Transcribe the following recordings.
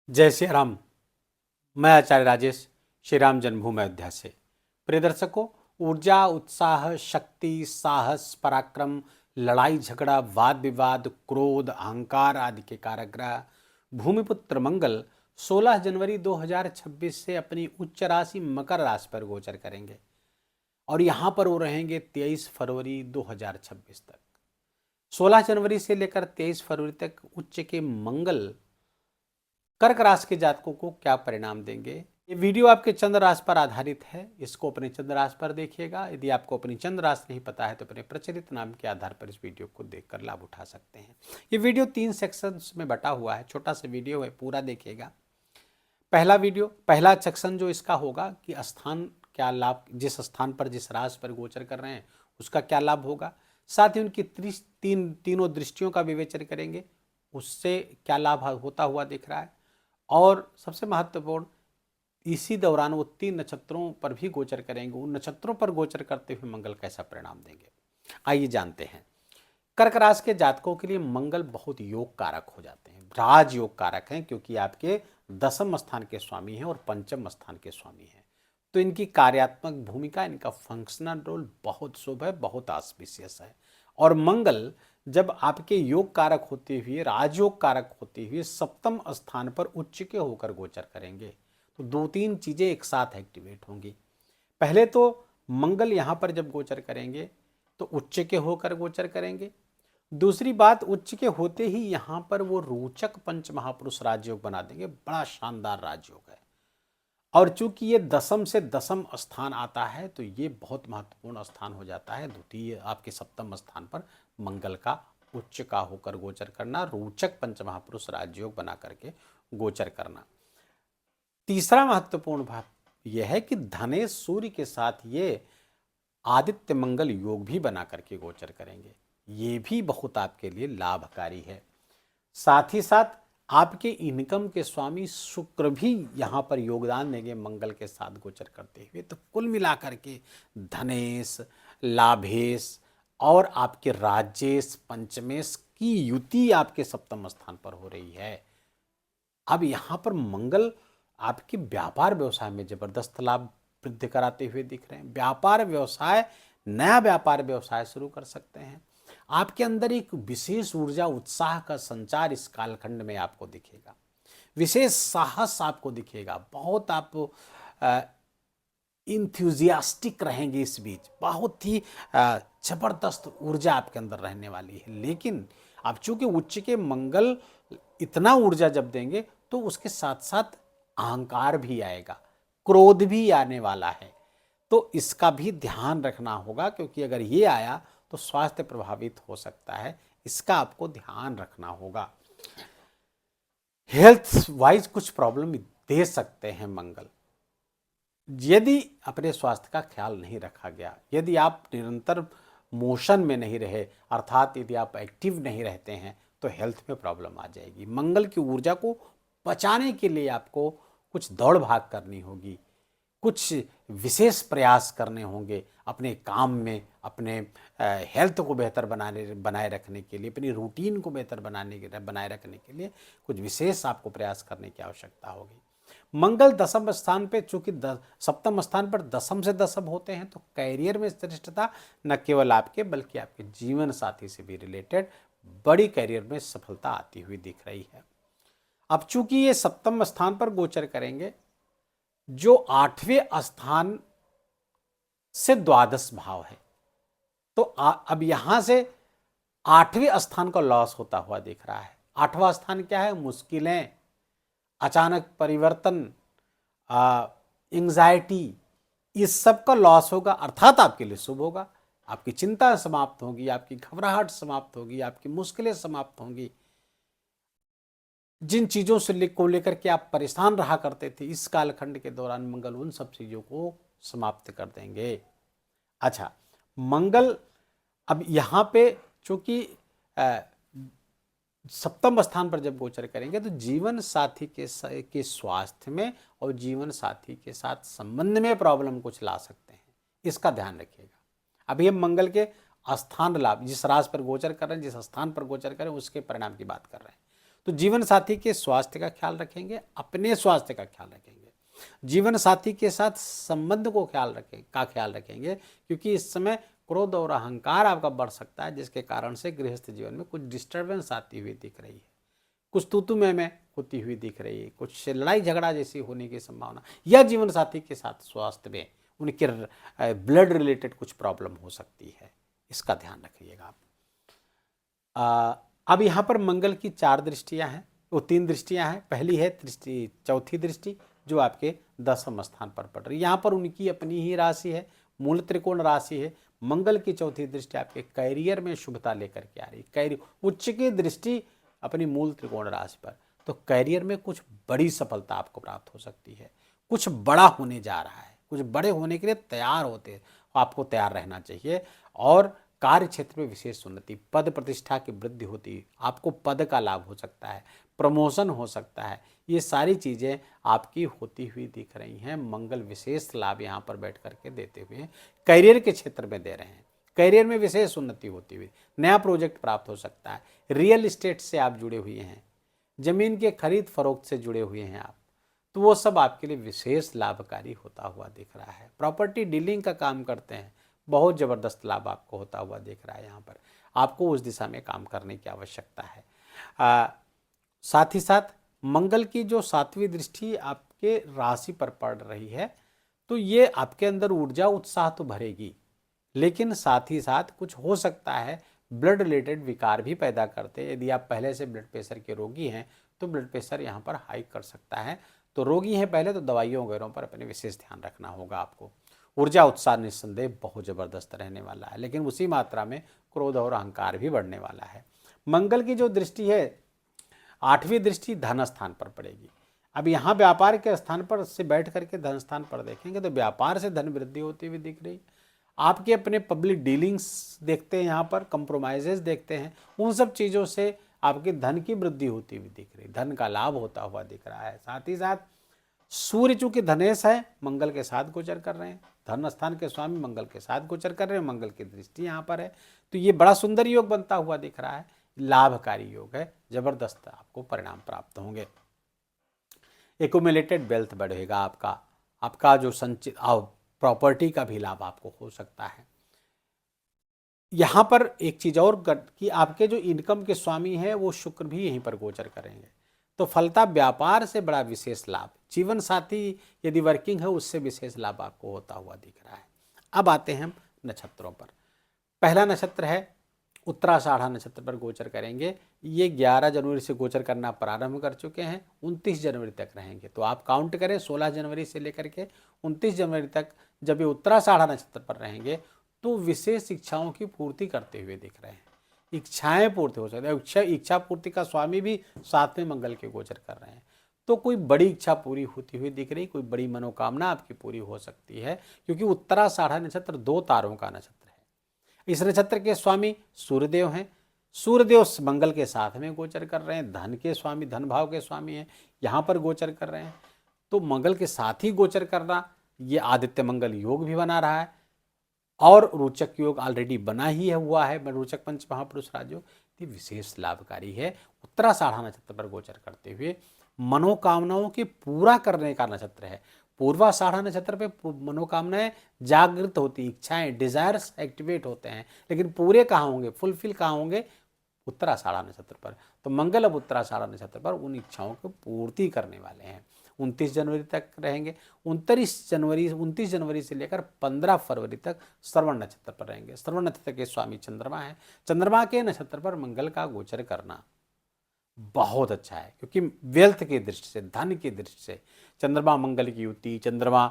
जय श्री राम। मैं आचार्य राजेश श्री राम जन्मभूमि अयोध्या से। प्रिय दर्शकों, ऊर्जा, उत्साह, शक्ति, साहस, पराक्रम, लड़ाई झगड़ा, वाद विवाद, क्रोध, अहंकार आदि के कारक ग्रह भूमिपुत्र मंगल 16 जनवरी 2026 से अपनी उच्च राशि मकर राशि पर गोचर करेंगे और यहाँ पर वो रहेंगे 23 फरवरी 2026 तक। 16 जनवरी से लेकर 23 फरवरी तक उच्च के मंगल कर्क राशि के जातकों को क्या परिणाम देंगे। ये वीडियो आपके चंद्र राशि पर आधारित है, इसको अपने चंद्र राशि पर देखिएगा। यदि आपको अपनी चंद्र राशि नहीं पता है तो अपने प्रचलित नाम के आधार पर इस वीडियो को देखकर लाभ उठा सकते हैं। ये वीडियो 3 सेक्शंस में बटा हुआ है, छोटा सा वीडियो है, पूरा देखिएगा। पहला सेक्शन जो इसका होगा कि स्थान क्या लाभ, जिस स्थान पर जिस राशि पर गोचर कर रहे हैं उसका क्या लाभ होगा, साथ ही उनकी तीनों दृष्टियों का विवेचन करेंगे, उससे क्या लाभ होता हुआ दिख रहा है। और सबसे महत्वपूर्ण, इसी दौरान वो 3 नक्षत्रों पर भी गोचर करेंगे, उन नक्षत्रों पर गोचर करते हुए मंगल कैसा परिणाम देंगे, आइए जानते हैं। कर्क राशि के जातकों के लिए मंगल बहुत योग कारक हो जाते हैं, राज योग कारक हैं, क्योंकि आपके 10वें स्थान के स्वामी हैं और 5वें स्थान के स्वामी हैं। तो इनकी कार्यात्मक भूमिका, इनका फंक्शनल रोल बहुत शुभ है, बहुत ऑस्पिशियस है। और मंगल जब आपके योग कारक होते हुए, राजयोग कारक होते हुए 7वें स्थान पर उच्च के होकर गोचर करेंगे, तो 2-3 चीजें एक साथ एक्टिवेट होंगी। पहले तो मंगल यहां पर जब गोचर करेंगे तो उच्च के होकर गोचर करेंगे। दूसरी बात, उच्च के होते ही यहां पर वो रोचक पंच महापुरुष राजयोग बना देंगे, बड़ा शानदार राजयोग है। और चूंकि ये 10वें से 10वें स्थान आता है तो ये बहुत महत्वपूर्ण स्थान हो जाता है। द्वितीय आपके 7वें स्थान पर मंगल का उच्च का होकर गोचर करना, रोचक पंचमहापुरुष राजयोग बना करके गोचर करना। तीसरा महत्वपूर्ण भाव यह है कि धनेश सूर्य के साथ ये आदित्य मंगल योग भी बना करके गोचर करेंगे, ये भी बहुत आपके लिए लाभकारी है। साथ ही साथ आपके इनकम के स्वामी शुक्र भी यहाँ पर योगदान देंगे मंगल के साथ गोचर करते हुए। तो कुल मिलाकर के धनेश, लाभेश और आपके राजेश, पंचमेश की युति आपके 7वें स्थान पर हो रही है। अब यहाँ पर मंगल आपके व्यापार व्यवसाय में जबरदस्त लाभ वृद्धि कराते हुए दिख रहे हैं। व्यापार व्यवसाय, नया व्यापार व्यवसाय शुरू कर सकते हैं। आपके अंदर एक विशेष ऊर्जा, उत्साह का संचार इस कालखंड में आपको दिखेगा, विशेष साहस आपको दिखेगा, बहुत आप इंथ्यूजियास्टिक रहेंगे। इस बीच बहुत ही जबरदस्त ऊर्जा आपके अंदर रहने वाली है। लेकिन अब चूंकि उच्च के मंगल इतना ऊर्जा जब देंगे तो उसके साथ साथ अहंकार भी आएगा, क्रोध भी आने वाला है। तो इसका भी ध्यान रखना होगा, क्योंकि अगर ये आया तो स्वास्थ्य प्रभावित हो सकता है, इसका आपको ध्यान रखना होगा। हेल्थ वाइज कुछ प्रॉब्लम दे सकते हैं मंगल, यदि अपने स्वास्थ्य का ख्याल नहीं रखा गया, यदि आप निरंतर मोशन में नहीं रहे, अर्थात यदि आप एक्टिव नहीं रहते हैं तो हेल्थ में प्रॉब्लम आ जाएगी। मंगल की ऊर्जा को बचाने के लिए आपको कुछ दौड़ भाग करनी होगी, कुछ विशेष प्रयास करने होंगे अपने काम में, अपने हेल्थ को बेहतर बनाए रखने के लिए, अपनी रूटीन को बेहतर बनाए रखने के लिए कुछ विशेष आपको प्रयास करने की आवश्यकता होगी। मंगल 10वें स्थान पे, चूंकि 7वें स्थान पर 10वें से 10वें होते हैं, तो कैरियर में श्रेष्ठता न केवल आपके बल्कि आपके जीवन साथी से भी रिलेटेड बड़ी कैरियर में सफलता आती हुई दिख रही है। अब चूंकि ये 7वें स्थान पर गोचर करेंगे, जो 8वें स्थान से द्वादश भाव है, तो अब यहां से 8वें स्थान का लॉस होता हुआ दिख रहा है। 8वां स्थान क्या है? मुश्किलें, अचानक परिवर्तन, एंग्जाइटी, इस सब का लॉस होगा, अर्थात आपके लिए शुभ होगा। आपकी चिंता समाप्त होगी, आपकी घबराहट समाप्त होगी, आपकी मुश्किलें समाप्त होंगी। जिन चीज़ों से को लेकर के आप परेशान रहा करते थे, इस कालखंड के दौरान मंगल उन सब चीज़ों को समाप्त कर देंगे। अच्छा, मंगल अब यहाँ पे चूंकि 7वें स्थान पर जब गोचर करेंगे तो जीवन साथी के स्वास्थ्य में और जीवन साथी के साथ संबंध में प्रॉब्लम कुछ ला सकते हैं, इसका ध्यान रखिएगा। अभी हम मंगल के स्थान लाभ, जिस राशि पर गोचर कर रहे हैं, जिस स्थान पर गोचर कर रहे हैं, उसके परिणाम की बात कर रहे हैं। तो जीवन साथी के स्वास्थ्य का ख्याल रखेंगे, अपने स्वास्थ्य का ख्याल रखेंगे, जीवन साथी के साथ संबंध को ख्याल रखेंगे, क्योंकि इस समय क्रोध और अहंकार आपका बढ़ सकता है, जिसके कारण से गृहस्थ जीवन में कुछ डिस्टर्बेंस आती हुई दिख रही है, कुछ तू में होती हुई दिख रही है, कुछ लड़ाई झगड़ा जैसी होने की संभावना, या जीवन साथी के साथ स्वास्थ्य में उनके ब्लड रिलेटेड कुछ प्रॉब्लम हो सकती है, इसका ध्यान रखिएगा आप। अब यहाँ पर मंगल की 4 दृष्टियाँ हैं, वो 3 दृष्टियाँ हैं। पहली है दृष्टि, चौथी दृष्टि जो आपके 10वें स्थान पर पड़ रही है। यहाँ पर उनकी अपनी ही राशि है, मूल त्रिकोण राशि है। मंगल की चौथी दृष्टि आपके कैरियर में शुभता लेकर के आ रही है। कैरियर उच्च की दृष्टि अपनी मूल त्रिकोण राशि पर, तो कैरियर में कुछ बड़ी सफलता आपको प्राप्त हो सकती है, कुछ बड़ा होने जा रहा है, कुछ बड़े होने के लिए तैयार होते, आपको तैयार रहना चाहिए। और कार्य क्षेत्र में विशेष उन्नति, पद प्रतिष्ठा की वृद्धि होती है, आपको पद का लाभ हो सकता है, प्रमोशन हो सकता है, ये सारी चीज़ें आपकी होती हुई दिख रही हैं। मंगल विशेष लाभ यहाँ पर बैठ करके देते हुए करियर के क्षेत्र में दे रहे हैं, करियर में विशेष उन्नति होती हुई, नया प्रोजेक्ट प्राप्त हो सकता है। रियल इस्टेट से आप जुड़े हुए हैं, जमीन के खरीद फरोख्त से जुड़े हुए हैं आप, तो वो सब आपके लिए विशेष लाभकारी होता हुआ दिख रहा है। प्रॉपर्टी डीलिंग का काम करते हैं, बहुत ज़बरदस्त लाभ आपको होता हुआ दिख रहा है। यहाँ पर आपको उस दिशा में काम करने की आवश्यकता है। साथ ही साथ मंगल की जो 7वीं दृष्टि आपके राशि पर पड़ रही है, तो ये आपके अंदर ऊर्जा उत्साह तो भरेगी, लेकिन साथ ही साथ कुछ हो सकता है ब्लड रिलेटेड विकार भी पैदा करते हैं। यदि आप पहले से ब्लड प्रेशर के रोगी हैं तो ब्लड प्रेशर यहाँ पर हाई कर सकता है। तो रोगी हैं पहले तो दवाइयों वगैरह पर अपने विशेष ध्यान रखना होगा आपको। ऊर्जा उत्साह निस्संदेह बहुत ज़बरदस्त रहने वाला है, लेकिन उसी मात्रा में क्रोध और अहंकार भी बढ़ने वाला है। मंगल की जो दृष्टि है 8वीं दृष्टि धन स्थान पर पड़ेगी। अब यहाँ व्यापार के स्थान पर से बैठ करके धन स्थान पर देखेंगे तो व्यापार से धन वृद्धि होती हुई दिख रही है। आपके अपने पब्लिक डीलिंग्स देखते हैं, यहाँ पर कंप्रोमाइजेस देखते हैं, उन सब चीज़ों से आपके धन की वृद्धि होती हुई दिख रही, धन का लाभ होता हुआ दिख रहा है। साथ ही साथ सूर्य चूंकि धनेश है, मंगल के साथ गोचर कर रहे हैं, धन स्थान के स्वामी मंगल के साथ गोचर कर रहे हैं, मंगल की दृष्टि यहाँ पर है, तो ये बड़ा सुंदर योग बनता हुआ दिख रहा है, लाभकारी योग है, जबरदस्त आपको परिणाम प्राप्त होंगे। एक्यूमुलेटेड वेल्थ बढ़ेगा आपका जो संचित प्रॉपर्टी का भी लाभ आपको हो सकता है। यहाँ पर एक चीज और कि आपके जो इनकम के स्वामी हैं वो शुक्र भी यहीं पर गोचर करेंगे, तो फलता व्यापार से बड़ा विशेष लाभ, जीवन साथी यदि वर्किंग है उससे विशेष लाभ आपको होता हुआ दिख रहा है। अब आते हैं हम नक्षत्रों पर। पहला नक्षत्र है उत्तराषाढ़ा नक्षत्र पर गोचर करेंगे। ये 11 जनवरी से गोचर करना प्रारंभ कर चुके हैं, 29 जनवरी तक रहेंगे। तो आप काउंट करें 16 जनवरी से लेकर के 29 जनवरी तक जब ये उत्तराषाढ़ा नक्षत्र पर रहेंगे तो विशेष इच्छाओं की पूर्ति करते हुए दिख रहे हैं। इच्छाएं पूर्ति हो सकती है, इच्छा पूर्ति का स्वामी भी 7वें मंगल के गोचर कर रहे हैं, तो कोई बड़ी इच्छा पूरी होती हुई दिख रही, कोई बड़ी मनोकामना आपकी पूरी हो सकती है, क्योंकि उत्तराषाढ़ा नक्षत्र 2 तारों का नक्षत्र है। इस नक्षत्र के स्वामी सूर्यदेव हैं, सूर्यदेव मंगल के साथ में गोचर कर रहे हैं, धन के स्वामी, धन भाव के स्वामी हैं, यहाँ पर गोचर कर रहे हैं। तो मंगल के साथ ही गोचर करना, ये आदित्य मंगल योग भी बना रहा है, और रोचक योग ऑलरेडी बना ही हुआ है, रोचक पंच महापुरुष राजयोग, ये विशेष लाभकारी है। उत्तराषाढ़ा नक्षत्र पर गोचर करते हुए मनोकामनाओं के पूरा करने का नक्षत्र है। पूर्वाषाढ़ा नक्षत्र पे मनोकामनाएं जागृत होती, इच्छाएं, डिजायर्स एक्टिवेट होते हैं, लेकिन पूरे कहाँ होंगे, फुलफिल कहाँ होंगे, उत्तराषाढ़ा नक्षत्र पर। तो मंगल अब उत्तराषाढ़ा नक्षत्र पर उन इच्छाओं को पूर्ति करने वाले हैं। 29 जनवरी तक रहेंगे, 29 जनवरी से लेकर 15 फरवरी तक श्रवण नक्षत्र पर रहेंगे। श्रवण नक्षत्र के स्वामी चंद्रमा है, चंद्रमा के नक्षत्र पर मंगल का गोचर करना बहुत अच्छा है, क्योंकि वेल्थ की दृष्टि से, धन की दृष्टि से चंद्रमा मंगल की युति, चंद्रमा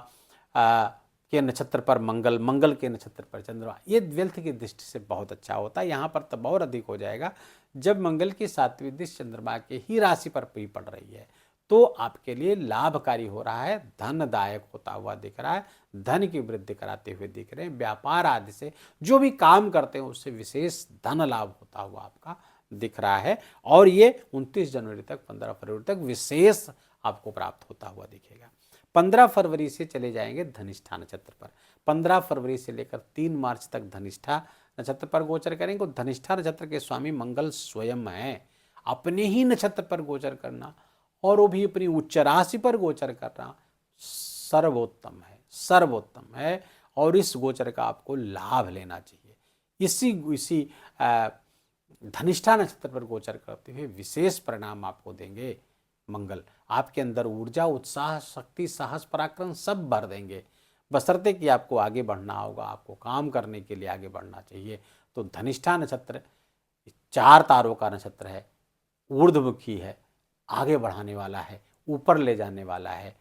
के नक्षत्र पर मंगल, मंगल के नक्षत्र पर चंद्रमा, ये वेल्थ की दृष्टि से बहुत अच्छा होता है। यहाँ पर तब और अधिक हो जाएगा जब मंगल की 7वीं दृष्टि चंद्रमा के ही राशि पर भी पड़ रही है, तो आपके लिए लाभकारी हो रहा है, धनदायक होता हुआ दिख रहा है, धन की वृद्धि कराते हुए दिख रहे हैं। व्यापार आदि से जो भी काम करते हैं उससे विशेष धन लाभ होता हुआ आपका दिख रहा है, और ये 29 जनवरी तक 15 फरवरी तक विशेष आपको प्राप्त होता हुआ दिखेगा। 15 फरवरी से चले जाएंगे धनिष्ठा नक्षत्र पर। 15 फरवरी से लेकर 3 मार्च तक धनिष्ठा नक्षत्र पर गोचर करेंगे। धनिष्ठा नक्षत्र के स्वामी मंगल स्वयं हैं, अपने ही नक्षत्र पर गोचर करना और वो भी अपनी उच्च राशि पर गोचर करना सर्वोत्तम है, सर्वोत्तम है। और इस गोचर का आपको लाभ लेना चाहिए। इसी धनिष्ठा नक्षत्र पर गोचर करते हुए विशेष परिणाम आपको देंगे मंगल। आपके अंदर ऊर्जा, उत्साह, शक्ति, साहस, पराक्रम सब भर देंगे, बशर्ते कि आपको आगे बढ़ना होगा, आपको काम करने के लिए आगे बढ़ना चाहिए। तो धनिष्ठा नक्षत्र 4 तारों का नक्षत्र है, ऊर्ध्वमुखी है, आगे बढ़ाने वाला है, ऊपर ले जाने वाला है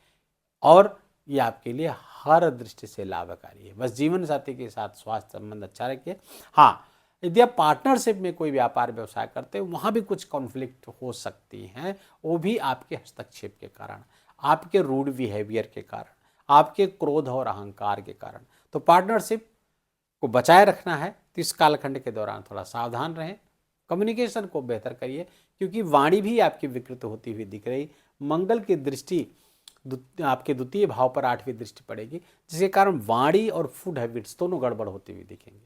और ये आपके लिए हर दृष्टि से लाभकारी है। बस जीवन साथी के साथ स्वास्थ्य संबंध अच्छा रखिए। हाँ, यदि आप पार्टनरशिप में कोई व्यापार व्यवसाय करते हैं, वहाँ भी कुछ कॉन्फ्लिक्ट हो सकती हैं, वो भी आपके हस्तक्षेप के कारण, आपके रूड बिहेवियर के कारण, आपके क्रोध और अहंकार के कारण। तो पार्टनरशिप को बचाए रखना है तो इस कालखंड के दौरान थोड़ा सावधान रहें, कम्युनिकेशन को बेहतर करिए, क्योंकि वाणी भी आपकी विकृत होती हुई दिख रही। मंगल की दृष्टि आपके द्वितीय भाव पर 8वीं दृष्टि पड़ेगी, जिसके कारण वाणी और फूड हैबिट्स दोनों गड़बड़ होती हुई दिखेंगे।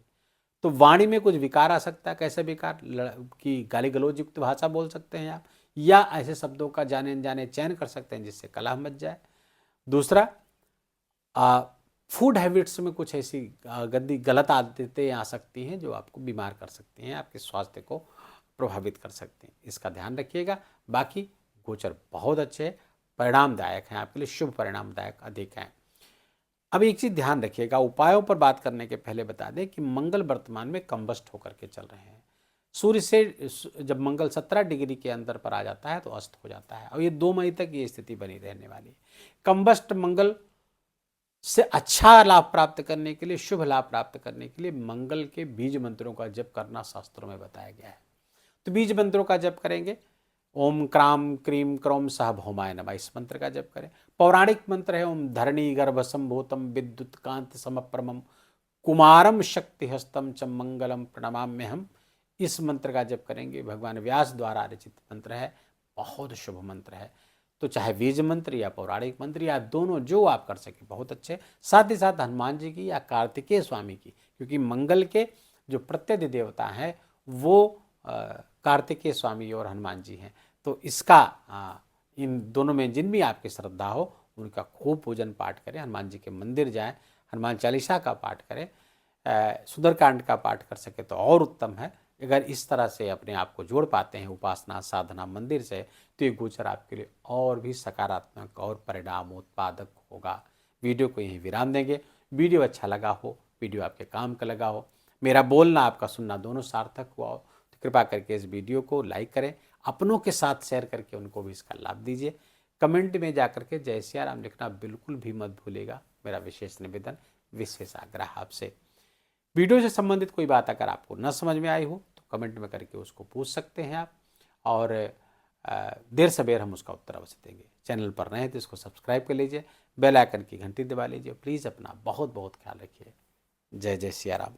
तो वाणी में कुछ विकार आ सकता है। कैसे विकार? कि गाली गलौज युक्त भाषा बोल सकते हैं आप, या ऐसे शब्दों का जाने अनजाने चयन कर सकते हैं जिससे कलह मच जाए। दूसरा, फूड हैबिट्स में कुछ ऐसी गंदी गलत आदतें आ सकती हैं जो आपको बीमार कर सकती हैं, आपके स्वास्थ्य को प्रभावित कर सकते हैं। इसका ध्यान रखिएगा। बाकी गोचर बहुत अच्छे हैं, परिणामदायक हैं, आपके लिए शुभ परिणामदायक अधिक हैं। अब एक चीज़ ध्यान रखिएगा, उपायों पर बात करने के पहले बता दें कि मंगल वर्तमान में कंबस्ट होकर के चल रहे हैं। सूर्य से जब मंगल 17 डिग्री के अंदर पर आ जाता है तो अस्त हो जाता है, और ये 2 मई तक ये स्थिति बनी रहने वाली है। कंबस्ट मंगल से अच्छा लाभ प्राप्त करने के लिए, शुभ लाभ प्राप्त करने के लिए मंगल के बीज मंत्रों का जप करना शास्त्रों में बताया गया है। तो बीज मंत्रों का जप करेंगे, ओम क्राम क्रीम क्रौम सह भौमाय नमः, इस मंत्र का जप करें। पौराणिक मंत्र है ओम धरणी गर्भ संभूतम विद्युत कांत समप्रमम कुमारम शक्ति हस्तम च मंगलम प्रणमाम्य हम, इस मंत्र का जप करेंगे। भगवान व्यास द्वारा रचित मंत्र है, बहुत शुभ मंत्र है। तो चाहे बीज मंत्र या पौराणिक मंत्र या दोनों, जो आप कर सके बहुत अच्छे। साथ ही साथ हनुमान जी की या कार्तिकेय स्वामी की, क्योंकि मंगल के जो प्रत्यय देवता हैं वो कार्तिकेय स्वामी और हनुमान जी हैं। तो इसका इन दोनों में जिन भी आपकी श्रद्धा हो उनका खूब पूजन पाठ करें, हनुमान जी के मंदिर जाएं, हनुमान चालीसा का पाठ करें, सुंदरकांड का पाठ कर सके तो और उत्तम है। अगर इस तरह से अपने आप को जोड़ पाते हैं उपासना, साधना, मंदिर से, तो ये गोचर आपके लिए और भी सकारात्मक और परिणाम उत्पादक होगा। वीडियो को यहीं विराम देंगे। वीडियो अच्छा लगा हो, वीडियो आपके काम का लगा हो, मेरा बोलना आपका सुनना दोनों सार्थक हुआ हो, तो कृपा करके इस वीडियो को लाइक करें, अपनों के साथ शेयर करके उनको भी इसका लाभ दीजिए। कमेंट में जाकर के जय सिया राम लिखना बिल्कुल भी मत भूलिएगा, मेरा विशेष निवेदन, विशेष आग्रह आपसे। वीडियो से संबंधित कोई बात अगर आपको न समझ में आई हो तो कमेंट में करके उसको पूछ सकते हैं आप, और देर सवेर हम उसका उत्तर अवश्य देंगे। चैनल पर नए हैं तो इसको सब्सक्राइब कर लीजिए, बेल आइकन की घंटी दबा लीजिए। प्लीज़ अपना बहुत बहुत ख्याल रखिए। जय जय सिया राम।